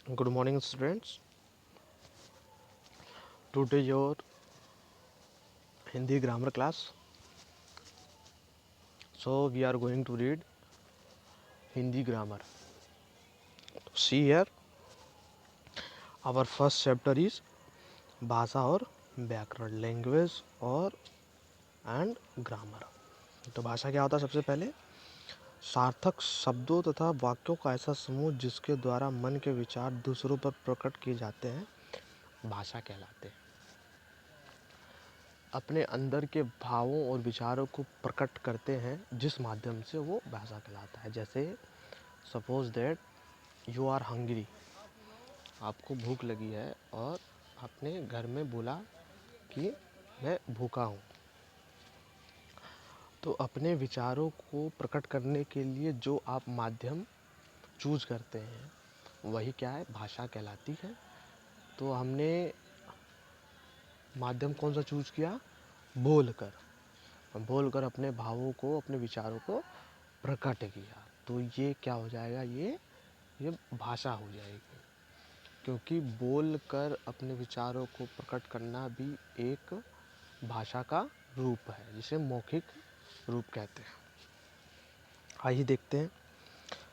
Good morning, students. Today your Hindi grammar class. So we are going to read Hindi grammar. See here, our first chapter is भाषा और व्याकरण, language और and grammar. तो भाषा क्या होता है? सबसे पहले सार्थक शब्दों तथा वाक्यों का ऐसा समूह जिसके द्वारा मन के विचार दूसरों पर प्रकट किए जाते हैं, भाषा कहलाते हैं। अपने अंदर के भावों और विचारों को प्रकट करते हैं जिस माध्यम से वो भाषा कहलाता है। जैसे suppose that you are hungry, आपको भूख लगी है और आपने घर में बोला कि मैं भूखा हूँ। तो अपने विचारों को प्रकट करने के लिए जो आप माध्यम चूज करते हैं वही क्या है? भाषा कहलाती है। तो हमने माध्यम कौन सा चूज किया? बोलकर अपने भावों को, अपने विचारों को प्रकट किया। तो ये क्या हो जाएगा? ये भाषा हो जाएगी, क्योंकि बोलकर अपने विचारों को प्रकट करना भी एक भाषा का रूप है, जिसे मौखिक रूप कहते हैं। आइए देखते हैं।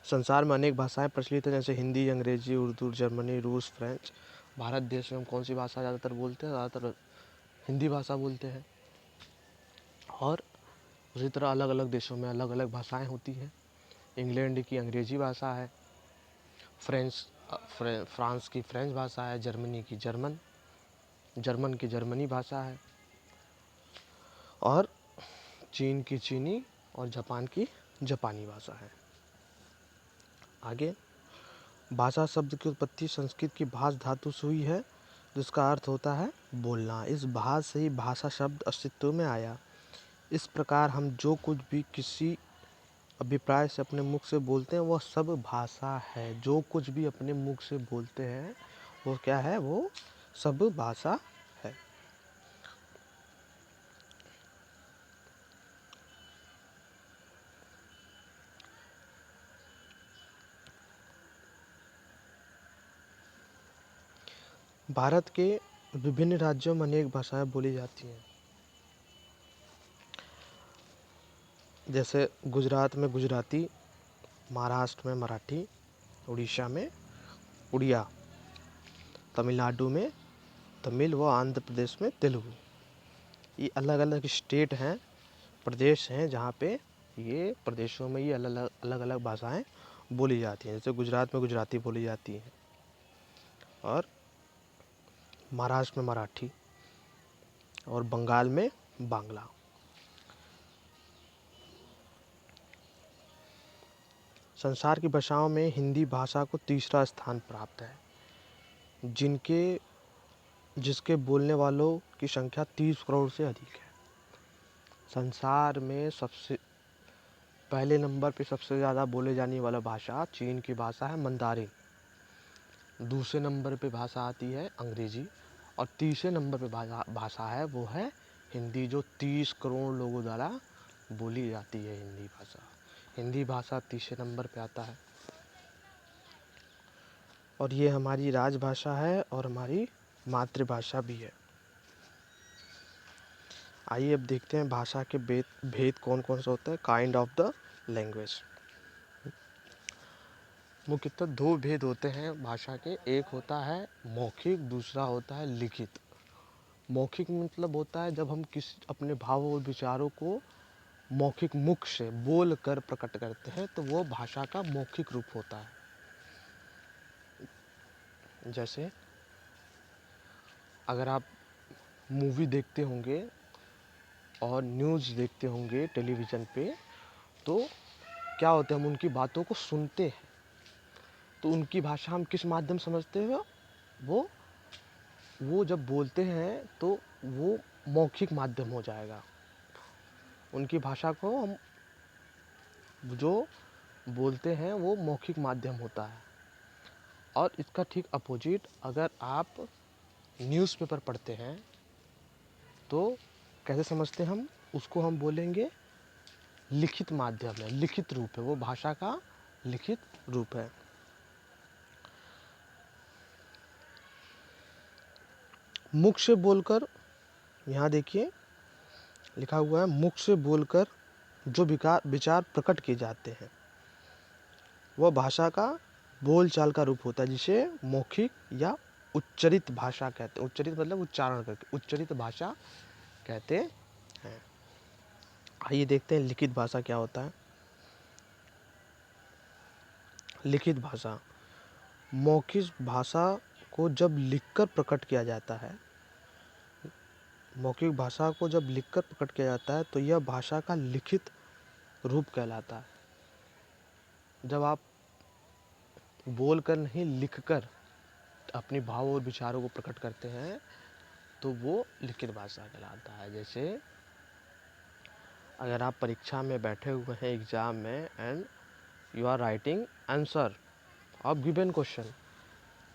संसार में अनेक भाषाएं प्रचलित हैं, जैसे हिंदी, अंग्रेजी, उर्दू, जर्मनी, रूस, फ्रेंच। भारत देश में हम कौन सी भाषा ज़्यादातर बोलते हैं? ज़्यादातर हिंदी भाषा बोलते हैं। और उसी तरह अलग अलग देशों में अलग अलग भाषाएं होती हैं। इंग्लैंड की अंग्रेजी भाषा है, फ्रांस की फ्रेंच भाषा है, जर्मनी की जर्मन की जर्मनी भाषा है, और चीन की चीनी और जापान की जापानी भाषा है। आगे, भाषा शब्द की उत्पत्ति संस्कृत की भाष धातु से हुई है, जिसका अर्थ होता है बोलना। इस भाष से ही भाषा शब्द अस्तित्व में आया। इस प्रकार हम जो कुछ भी किसी अभिप्राय से अपने मुख से बोलते हैं वह सब भाषा है। जो कुछ भी अपने मुख से बोलते हैं वो क्या है? वो सब भाषा है। भारत के विभिन्न राज्यों में अनेक भाषाएं बोली जाती हैं। जैसे गुजरात में गुजराती, महाराष्ट्र में मराठी, उड़ीसा में उड़िया, तमिलनाडु में तमिल व आंध्र प्रदेश में तेलुगु। ये अलग अलग स्टेट हैं, प्रदेश हैं, जहाँ पे ये प्रदेशों में ये अलग अलग भाषाएं बोली जाती हैं। जैसे गुजरात में गुजराती बोली जाती है, और महाराष्ट्र में मराठी, और बंगाल में बांग्ला। संसार की भाषाओं में हिंदी भाषा को तीसरा स्थान प्राप्त है, जिसके बोलने वालों की संख्या 30 करोड़ से अधिक है। संसार में सबसे पहले नंबर पे सबसे ज़्यादा बोले जाने वाला भाषा चीन की भाषा है मंदारिन। दूसरे नंबर पे भाषा आती है अंग्रेजी, और तीसरे नंबर पे भाषा है वो है हिंदी, जो 30 करोड़ लोगों द्वारा बोली जाती है। हिंदी भाषा तीसरे नंबर पे आता है, और ये हमारी राजभाषा है और हमारी मातृभाषा भी है। आइए अब देखते हैं भाषा के भेद कौन कौन से होते हैं। Kind of the language. मुख्यतः दो भेद होते हैं भाषा के। एक होता है मौखिक, दूसरा होता है लिखित। मौखिक मतलब होता है जब हम किसी अपने भावों और विचारों को मौखिक मुख से बोल कर प्रकट करते हैं, तो वो भाषा का मौखिक रूप होता है। जैसे अगर आप मूवी देखते होंगे और न्यूज़ देखते होंगे टेलीविज़न पे, तो क्या होता है? हम उनकी बातों को सुनते हैं, तो उनकी भाषा हम किस माध्यम समझते हैं? वो जब बोलते हैं तो वो मौखिक माध्यम हो जाएगा। उनकी भाषा को हम जो बोलते हैं वो मौखिक माध्यम होता है। और इसका ठीक अपोजिट, अगर आप न्यूज़पेपर पढ़ते हैं तो कैसे समझते हैं हम उसको? हम बोलेंगे लिखित माध्यम है, लिखित रूप है, वो भाषा का लिखित रूप है। मुख से बोलकर, यहाँ देखिए लिखा हुआ है, मुख से बोलकर जो विचार प्रकट किए जाते हैं वह भाषा का बोलचाल का रूप होता है, जिसे मौखिक या उच्चरित भाषा कहते हैं। उच्चरित मतलब उच्चारण करके, उच्चरित भाषा कहते हैं। आइए देखते हैं लिखित भाषा क्या होता है। लिखित भाषा, मौखिक भाषा को जब लिखकर प्रकट किया जाता है, मौखिक भाषा को जब लिखकर प्रकट किया जाता है तो यह भाषा का लिखित रूप कहलाता है। जब आप बोलकर नहीं, लिखकर अपने भाव और विचारों को प्रकट करते हैं तो वो लिखित भाषा कहलाता है। जैसे अगर आप परीक्षा में बैठे हुए हैं एग्ज़ाम में, and you are writing answer of given question,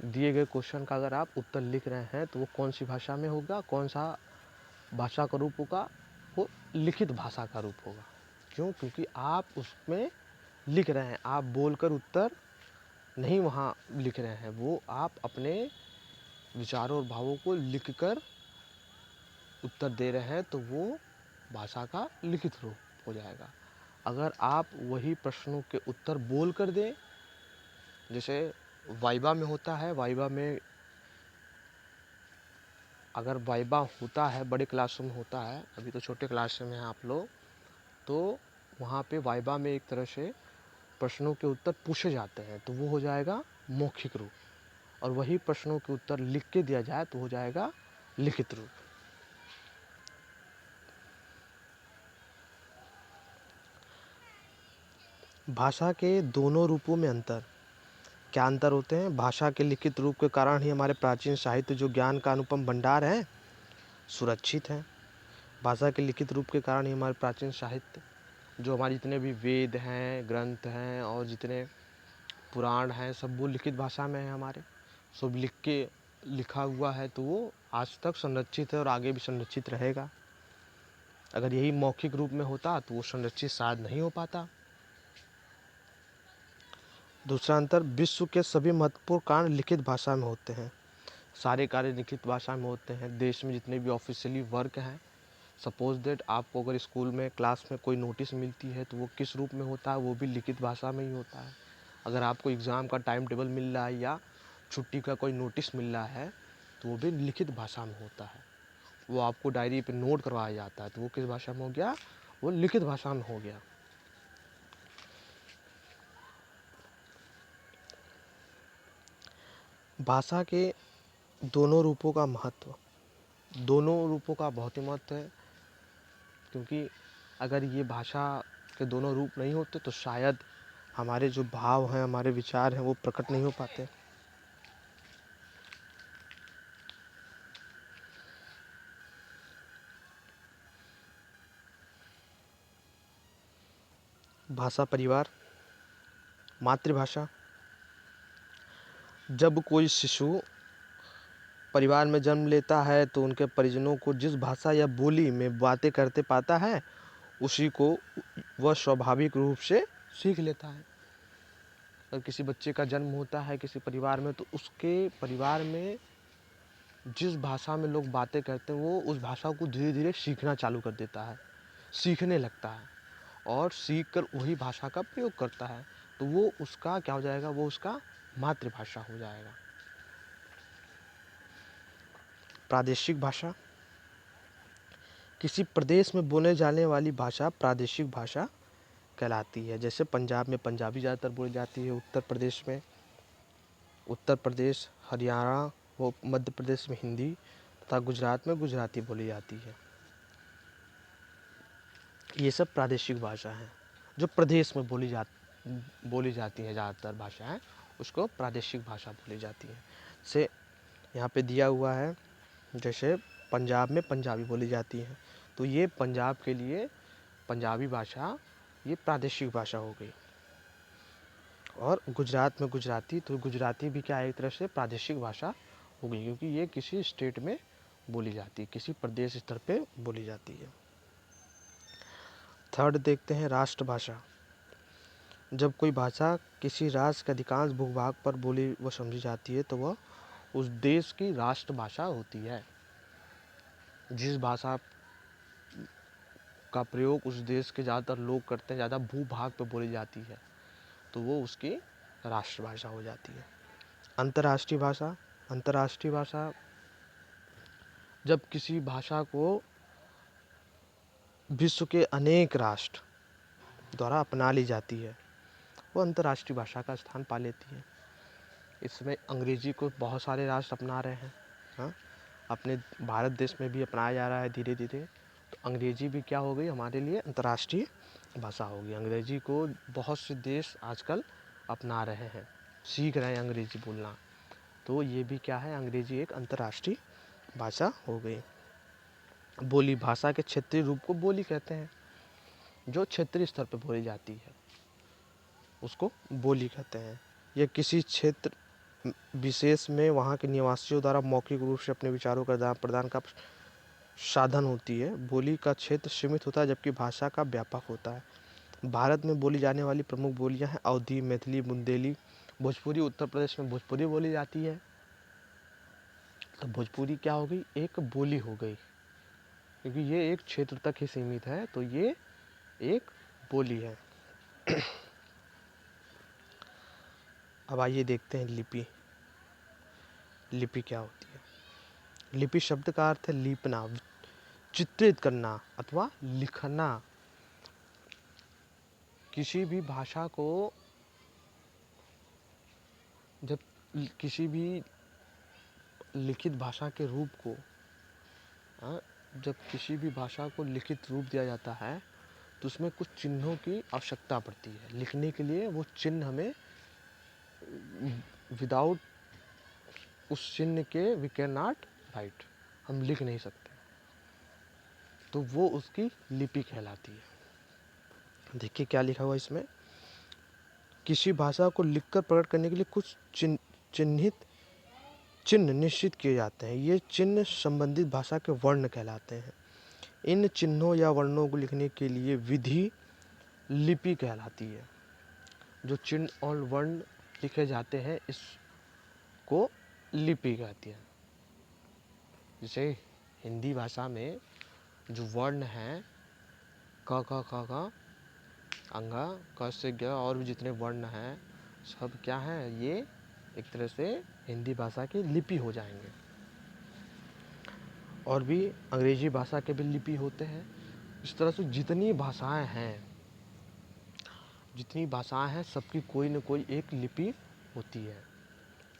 दिए गए क्वेश्चन का अगर आप उत्तर लिख रहे हैं तो वो कौन सी भाषा में होगा, कौन सा भाषा का रूप होगा, वो लिखित भाषा का रूप होगा। क्यों? क्योंकि आप उसमें लिख रहे हैं, आप बोलकर उत्तर नहीं वहाँ लिख रहे हैं, वो आप अपने विचारों और भावों को लिखकर उत्तर दे रहे हैं, तो वो भाषा का लिखित रूप हो जाएगा। अगर आप वही प्रश्नों के उत्तर बोल कर दें, जैसे वाइवा में होता है, वाइवा में अगर वाइवा होता है, बड़े क्लासरूम में होता है, अभी तो छोटे क्लास में हैं आप लोग, तो वहाँ पे वाइवा में एक तरह से प्रश्नों के उत्तर पूछे जाते हैं, तो वो हो जाएगा मौखिक रूप। और वही प्रश्नों के उत्तर लिख के दिया जाए तो हो जाएगा लिखित रूप। भाषा के दोनों रूपों में अंतर, क्या अंतर होते हैं? भाषा के लिखित रूप के कारण ही हमारे प्राचीन साहित्य जो ज्ञान का अनुपम भंडार है सुरक्षित है। भाषा के लिखित रूप के कारण ही हमारे प्राचीन साहित्य, जो हमारे जितने भी वेद हैं, ग्रंथ हैं और जितने पुराण हैं, सब वो लिखित भाषा में है हमारे, सब लिख के लिखा हुआ है, तो वो आज तक संरक्षित है और आगे भी संरक्षित रहेगा। अगर यही मौखिक रूप में होता तो वो संरक्षित शायद नहीं हो पाता। दूसरा अंतर, विश्व के सभी महत्वपूर्ण कार्य लिखित भाषा में होते हैं। सारे कार्य लिखित भाषा में होते हैं। देश में जितने भी ऑफिशियली वर्क हैं, सपोज दैट आपको अगर स्कूल में क्लास में कोई नोटिस मिलती है तो वो किस रूप में होता है, वो भी लिखित भाषा में ही होता है। अगर आपको एग्ज़ाम का टाइम टेबल मिल रहा है या छुट्टी का कोई नोटिस मिल रहा है तो वो भी लिखित भाषा में होता है। वो आपको डायरी पे नोट करवाया जाता है, तो वो किस भाषा में हो गया? वो लिखित भाषा में हो गया। भाषा के दोनों रूपों का महत्व, दोनों रूपों का बहुत ही महत्व है, क्योंकि अगर ये भाषा के दोनों रूप नहीं होते तो शायद हमारे जो भाव हैं, हमारे विचार हैं, वो प्रकट नहीं हो पाते। भाषा परिवार, मातृभाषा, जब कोई शिशु परिवार में जन्म लेता है तो उनके परिजनों को जिस भाषा या बोली में बातें करते पाता है उसी को वह स्वाभाविक रूप से सीख लेता है। अगर किसी बच्चे का जन्म होता है किसी परिवार में, तो उसके परिवार में जिस भाषा में लोग बातें करते हैं वो उस भाषा को धीरे धीरे सीखना चालू कर देता है, सीखने लगता है और सीख कर वही भाषा का प्रयोग करता है, तो वो उसका क्या हो जाएगा? वो उसका मातृभाषा हो जाएगा। प्रादेशिक भाषा, किसी प्रदेश में बोले जाने वाली भाषा प्रादेशिक भाषा कहलाती है। जैसे पंजाब में पंजाबी ज़्यादातर बोली जाती है, उत्तर प्रदेश में उत्तर प्रदेश, हरियाणा व मध्य प्रदेश में हिंदी तथा गुजरात में गुजराती बोली जाती है। ये सब प्रादेशिक भाषा हैं जो प्रदेश में बोली जाती हैं। ज़्यादातर भाषाएं उसको प्रादेशिक भाषा बोली जाती है। से यहाँ पे दिया हुआ है, जैसे पंजाब में पंजाबी बोली जाती है, तो ये पंजाब के लिए पंजाबी भाषा ये प्रादेशिक भाषा हो गई। और गुजरात में गुजराती, तो गुजराती भी क्या है? एक तरह से प्रादेशिक भाषा हो गई, क्योंकि ये किसी स्टेट में बोली जाती है, किसी प्रदेश स्तर पे बोली जाती है। थर्ड देखते हैं राष्ट्रभाषा। जब कोई भाषा किसी राष्ट्र के अधिकांश भूभाग पर बोली व समझी जाती है तो वह उस देश की राष्ट्रभाषा होती है। जिस भाषा का प्रयोग उस देश के ज़्यादातर लोग करते हैं, ज़्यादा भूभाग पे बोली जाती है, तो वो उसकी राष्ट्रभाषा हो जाती है। अंतर्राष्ट्रीय भाषा, अंतर्राष्ट्रीय भाषा जब किसी भाषा को विश्व के अनेक राष्ट्र द्वारा अपना ली जाती है, वो अंतर्राष्ट्रीय भाषा का स्थान पा लेती है। इसमें अंग्रेजी को बहुत सारे राष्ट्र अपना रहे हैं। हाँ, अपने भारत देश में भी अपनाया जा रहा है धीरे धीरे। तो अंग्रेजी भी क्या हो गई हमारे लिए अंतर्राष्ट्रीय भाषा होगी। अंग्रेजी को बहुत से देश आजकल अपना रहे हैं, सीख रहे हैं अंग्रेजी बोलना। तो ये भी क्या है, अंग्रेजी एक अंतर्राष्ट्रीय भाषा हो गई। बोली, भाषा के क्षेत्रीय रूप को बोली कहते हैं। जो क्षेत्रीय स्तर पर बोली जाती है उसको बोली कहते हैं। यह किसी क्षेत्र विशेष में वहाँ के निवासियों द्वारा मौखिक रूप से अपने विचारों का आदान प्रदान का साधन होती है। बोली का क्षेत्र सीमित होता है जबकि भाषा का व्यापक होता है। भारत में बोली जाने वाली प्रमुख बोलियां हैं अवधी, मैथिली, बुंदेली, भोजपुरी। उत्तर प्रदेश में भोजपुरी बोली जाती है। तो भोजपुरी क्या हो गई, एक बोली हो गई, क्योंकि ये एक क्षेत्र तक ही सीमित है, तो ये एक बोली है। अब आइए देखते हैं लिपि। लिपि क्या होती है। लिपि शब्द का अर्थ है लीपना, चित्रित करना अथवा लिखना। किसी भी भाषा को जब किसी भी लिखित भाषा के रूप को जब किसी भी भाषा को लिखित रूप दिया जाता है तो उसमें कुछ चिन्हों की आवश्यकता पड़ती है। लिखने के लिए वो चिन्ह हमें विदाउट उस चिन्ह के वी कैन नॉट राइट, हम लिख नहीं सकते, तो वो उसकी लिपि कहलाती है। देखिए क्या लिखा हुआ इसमें। किसी भाषा को लिखकर प्रकट करने के लिए कुछ चिन्ह निश्चित किए जाते हैं। ये चिन्ह संबंधित भाषा के वर्ण कहलाते हैं। इन चिन्हों या वर्णों को लिखने के लिए विधि लिपि कहलाती है। जो चिन्ह और वर्ण लिखे जाते हैं इसको लिपि कहती है। जैसे हिंदी भाषा में जो वर्ण हैं क ख ख ग अंगा क से ग और भी जितने वर्ण हैं सब क्या हैं, ये एक तरह से हिंदी भाषा की लिपि हो जाएंगे। और भी अंग्रेजी भाषा के भी लिपि होते हैं। इस तरह से जितनी भाषाएं हैं सबकी कोई न कोई एक लिपि होती है।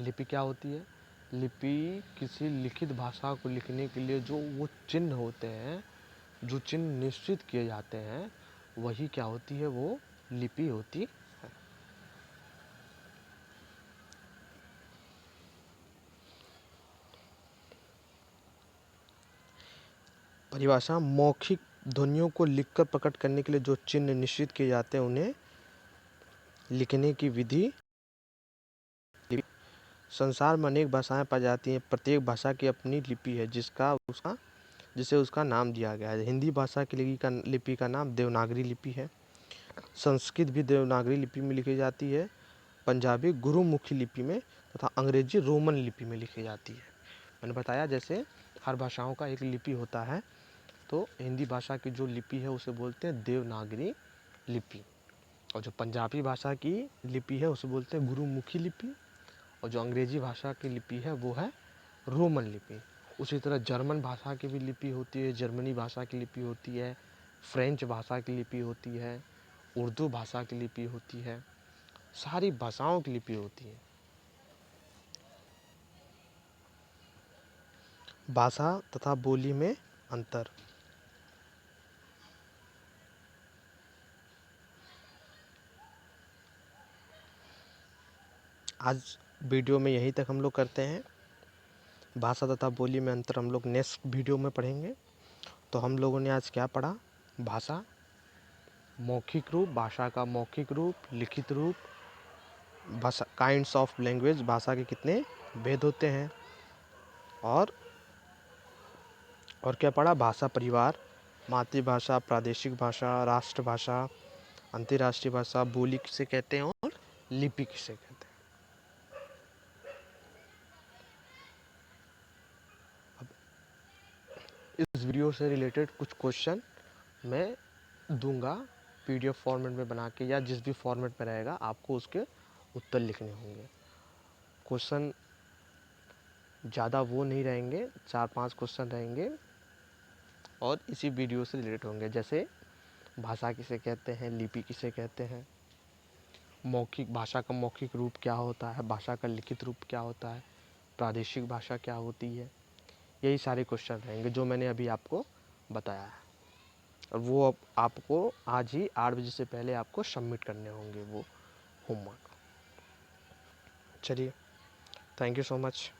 लिपि क्या होती है, लिपि किसी लिखित भाषा को लिखने के लिए जो वो चिन्ह होते हैं, जो चिन्ह निश्चित किए जाते हैं, वही क्या होती है, वो लिपि होती है। परिभाषा, मौखिक ध्वनियों को लिखकर प्रकट करने के लिए जो चिन्ह निश्चित किए जाते हैं उन्हें लिखने की विधि। संसार में अनेक भाषाएं पाई जाती हैं। प्रत्येक भाषा की अपनी लिपि है जिसे उसका नाम दिया गया है। हिंदी भाषा की लिपि का नाम देवनागरी लिपि है। संस्कृत भी देवनागरी लिपि में लिखी जाती है। पंजाबी गुरुमुखी लिपि में तथा अंग्रेजी रोमन लिपि में लिखी जाती है। मैंने बताया जैसे हर भाषाओं का एक लिपि होता है, तो हिंदी भाषा की जो लिपि है उसे बोलते हैं देवनागरी लिपि, और जो पंजाबी भाषा की लिपि है उसे बोलते हैं गुरुमुखी लिपि, और जो अंग्रेजी भाषा की लिपि है वो है रोमन लिपि। उसी तरह जर्मन भाषा की भी लिपि होती है, जर्मनी भाषा की लिपि होती है, फ्रेंच भाषा की लिपि होती है, उर्दू भाषा की लिपि होती है, सारी भाषाओं की लिपि होती है। भाषा तथा बोली में अंतर। आज वीडियो में यहीं तक हम लोग करते हैं। भाषा तथा बोली में अंतर हम लोग नेक्स्ट वीडियो में पढ़ेंगे। तो हम लोगों ने आज क्या पढ़ा, भाषा, मौखिक रूप, भाषा का मौखिक रूप, लिखित रूप, भाषा, काइंड्स ऑफ लैंग्वेज, भाषा के कितने भेद होते हैं, और क्या पढ़ा, भाषा परिवार, मातृभाषा, प्रादेशिक भाषा, राष्ट्रभाषा, अंतर्राष्ट्रीय भाषा, बोली किसे कहते हैं और लिपि किसे कहते हैं। इस वीडियो से रिलेटेड कुछ क्वेश्चन मैं दूंगा पीडीएफ फॉर्मेट में बना के, या जिस भी फॉर्मेट में रहेगा आपको उसके उत्तर लिखने होंगे। क्वेश्चन ज़्यादा वो नहीं रहेंगे, 4-5 क्वेश्चन रहेंगे और इसी वीडियो से रिलेटेड होंगे। जैसे भाषा किसे कहते हैं, लिपि किसे कहते हैं, मौखिक भाषा का मौखिक रूप क्या होता है, भाषा का लिखित रूप क्या होता है, प्रादेशिक भाषा क्या होती है, यही सारे क्वेश्चन रहेंगे जो मैंने अभी आपको बताया है। और वो अब आपको आज ही 8 बजे से पहले आपको सबमिट करने होंगे वो होमवर्क। चलिए, थैंक यू सो मच।